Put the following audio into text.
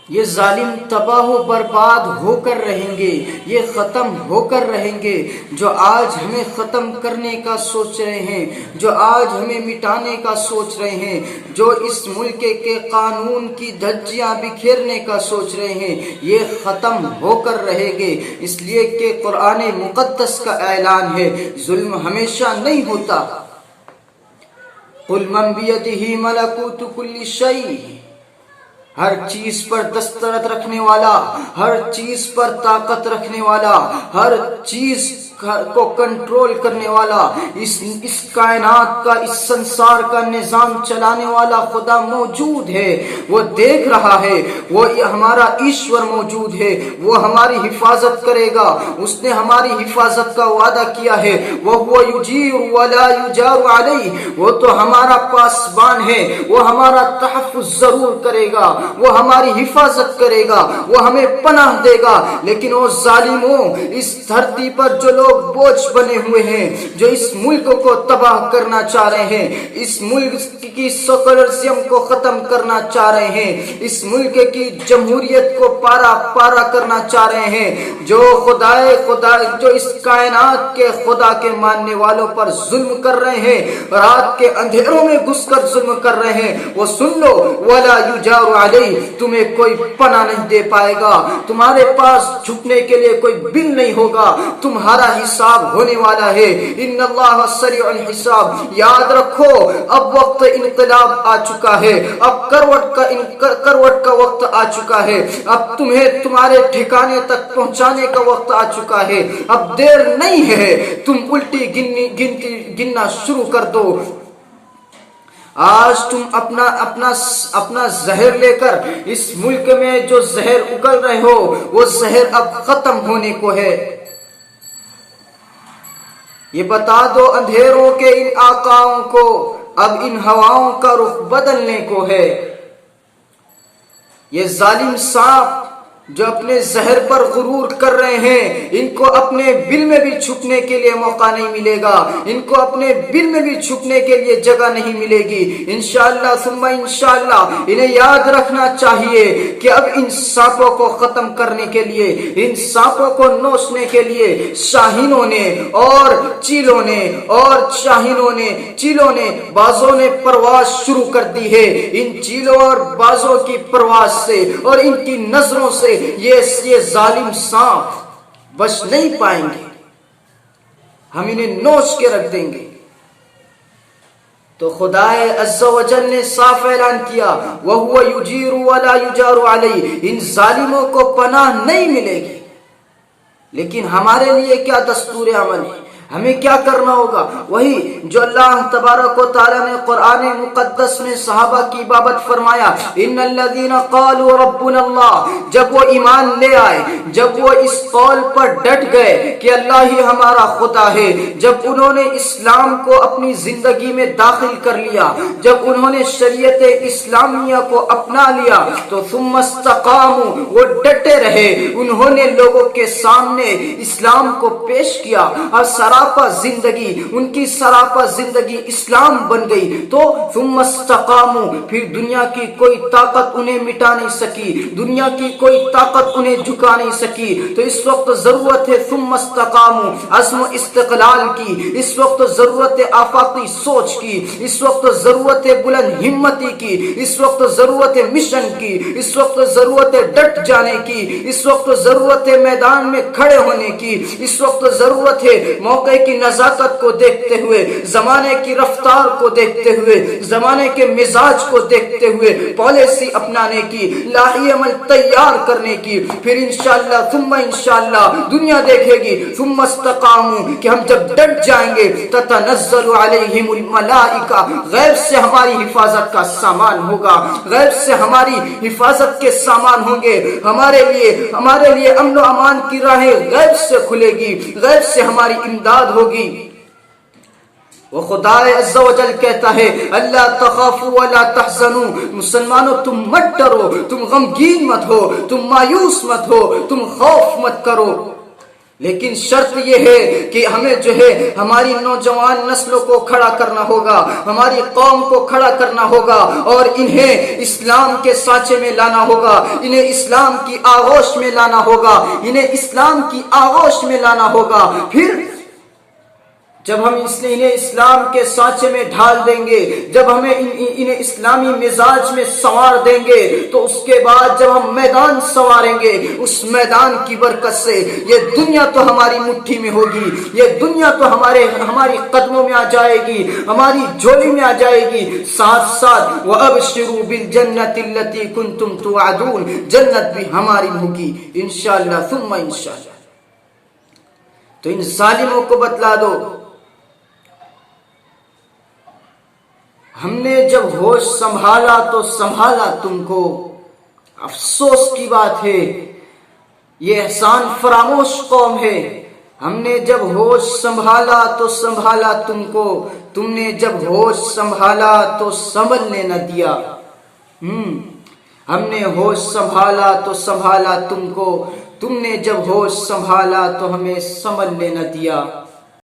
یہ ظالم تباہ و برباد ہو کر رہیں گے، یہ ختم ہو کر رہیں گے۔ جو آج ہمیں ختم کرنے کا سوچ رہے ہیں، جو آج ہمیں مٹانے کا سوچ رہے ہیں، جو اس ملک کے قانون کی دھجیاں بکھیرنے کا سوچ رہے ہیں، یہ ختم ہو کر رہیں گے۔ اس لیے کہ قرآن مقدس کا اعلان ہے، ظلم ہمیشہ نہیں ہوتا۔ قُلْ مَنْ بِيَدِهِ مَلَكُوتُ كُلِّ شَيْءٍ، ہر چیز پر دسترس رکھنے والا، ہر چیز پر طاقت رکھنے والا، ہر چیز کو کنٹرول کرنے والا، اس کائنات کا، اس سنسار کا نظام چلانے والا خدا موجود ہے۔ وہ دیکھ رہا ہے، وہ ہمارا ایشور موجود ہے، وہ ہماری حفاظت کرے گا۔ اس نے ہماری حفاظت کا وعدہ کیا ہے، وہ یجیر ولا یجار علیہ، وہ تو ہمارا پاسبان ہے، وہ ہمارا تحفظ ضرور کرے گا، وہ ہماری حفاظت کرے گا، وہ ہمیں پناہ دے گا۔ لیکن وہ ظالموں، اس دھرتی پر جو لوگ بوجھ بنے ہوئے ہیں، جو اس ملک کو تباہ کرنا چاہ رہے ہیں، اس ملک کی سیکولرزم کو ختم کرنا چاہ رہے ہیں، اس ملک کی جمہوریت کو پارا کرنا چاہ رہے ہیں، جو جو اس کائنات کے خدا کے ماننے والوں پر ظلم کر رہے ہیں، رات کے اندھیروں میں گھس کر ظلم کر رہے ہیں، وہ سن لو، ولا یجار علیہ، تمہیں کوئی پناہ نہیں دے پائے گا، تمہارے پاس جھکنے کے لیے کوئی بل نہیں ہوگا، تمہارا حساب ہونے والا ہے۔ ان اللہ سریع الحساب، یاد رکھو اب وقت انقلاب آ چکا ہے، اب کروٹ کا وقت آ چکا ہے، اب تمہیں تمہارے ٹھکانے تک پہنچانے کا وقت آ چکا ہے، اب دیر نہیں ہے، تم الٹی گننا شروع کر دو۔ آج تم اپنا زہر لے کر اس ملک میں جو زہر اگل رہے ہو، وہ زہر اب ختم ہونے کو ہے۔ یہ بتا دو اندھیروں کے ان آقاؤں کو، اب ان ہواؤں کا رخ بدلنے کو ہے۔ یہ ظالم سانپ جو اپنے زہر پر غرور کر رہے ہیں، ان کو اپنے بل میں بھی چھپنے کے لیے موقع نہیں ملے گا، ان کو اپنے بل میں بھی چھپنے کے لیے جگہ نہیں ملے گی۔ انشاءاللہ ثم انشاءاللہ انہیں یاد رکھنا چاہیے کہ اب ان سانپوں کو ختم کرنے کے لیے، ان سانپوں کو نوچنے کے لیے شاہینوں نے اور چیلوں نے بازوں نے پرواز شروع کر دی ہے۔ ان چیلوں اور بازوں کی پرواز سے اور ان کی نظروں سے یہ ظالم سانپ بچ نہیں پائیں گے، ہم انہیں نوچ کے رکھ دیں گے۔ تو خدا عز و جل نے صاف اعلان کیا، وَهُوَ يُجِيرُ وَلَا يُجَارُ عَلَيْهِ، ان ظالموں کو پناہ نہیں ملے گی۔ لیکن ہمارے لیے کیا دستور عمل ہے، ہمیں کیا کرنا ہوگا؟ وہی جو اللہ تبارک و تعالی نے قرآن مقدس میں صحابہ کی بابت فرمایا، ان الذین قالوا ربنا اللہ، جب وہ ایمان لے آئے، جب وہ اس قول پر ڈٹ گئے کہ اللہ ہی ہمارا خدا ہے، جب انہوں نے اسلام کو اپنی زندگی میں داخل کر لیا، جب انہوں نے شریعت اسلامیہ کو اپنا لیا، تو ثم استقاموا، وہ ڈٹے رہے، انہوں نے لوگوں کے سامنے اسلام کو پیش کیا، اور سراپا زندگی، ان کی سراپا زندگی اسلام بن گئی۔ تو ثم استقاموا، پھر دنیا کی کوئی طاقت انہیں مٹا نہیں سکی، دنیا کی کوئی طاقت انہیں جھکا نہیں سکی۔ تو اس وقت ضرورت ہے ثم استقاموا، عزم و استقلال کی، اس وقت ضرورت ہے آفاقی سوچ کی، اس وقت ضرورت ہے بلند ہمتی کی، اس وقت ضرورت ہے مشن کی، اس وقت ضرورت ہے ڈٹ جانے کی، اس وقت ضرورت ہے میدان میں کھڑے ہونے کی، اس وقت ضرورت ہے موقع کی نزاکت کو دیکھتے ہوئے، زمانے کی رفتار کو دیکھتے ہوئے، زمانے کے مزاج کو دیکھتے ہوئے پالیسی اپنانے کی، لاہی عمل تیار کرنے کی۔ پھر انشاءاللہ ثم انشاءاللہ دنیا دیکھے گی ثم استقاموا، کہ ہم جب ڈٹ جائیں گے تتنزل علیہم الملائکہ، غیب سے ہماری حفاظت کا سامان ہوگا، غیب سے ہماری حفاظت کے سامان ہوں گے، ہمارے لیے امن و امان کی راہیں غیب سے کھلے گی، غیب سے ہماری امداد ہوگی۔ وہ خدا عز و جل کہتا ہے، اللہ تخافوا ولا تحزنوا، مسلمانوں تم مت ڈرو، تم غمگین مت ہو، تم مایوس مت ہو، تم خوف مت کرو۔ لیکن شرط یہ ہے کہ ہمیں جو ہے ہماری نوجوان نسلوں کو کھڑا کرنا ہوگا، ہماری قوم کو کھڑا کرنا ہوگا، اور انہیں اسلام کے سانچے میں لانا ہوگا، انہیں اسلام کی آغوش میں لانا ہوگا، انہیں اسلام کی آغوش میں لانا ہوگا۔ پھر جب ہم انہیں اسلام کے سانچے میں ڈھال دیں گے، جب ہمیں انہیں اسلامی مزاج میں سنوار دیں گے، تو اس کے بعد جب ہم میدان سنواریں گے، اس میدان کی برکت سے یہ دنیا تو ہماری مٹھی میں ہوگی، یہ دنیا تو ہماری قدموں میں آ جائے گی، ہماری جھولی میں آ جائے گی، ساتھ ساتھ وَأَبْشِرُوا بِالْجَنَّةِ الَّتِي كُنْتُمْ تُوعَدُونَ، جنت بھی ہماری ہوگی انشاءاللہ ثم انشاءاللہ۔ تو ان ظالموں کو بتلا دو، ہم نے جب ہوش سنبھالا تو سنبھالا تم کو۔ افسوس کی بات ہے، یہ احسان فراموش قوم ہے۔ ہم نے جب ہوش سنبھالا تو سنبھالا تم کو، تم نے جب ہوش سنبھالا تو سنبھلنے نہ دیا۔ ہم نے ہوش سنبھالا تو سنبھالا تم کو، تم نے جب ہوش سنبھالا تو ہمیں سنبھلنے نہ دیا۔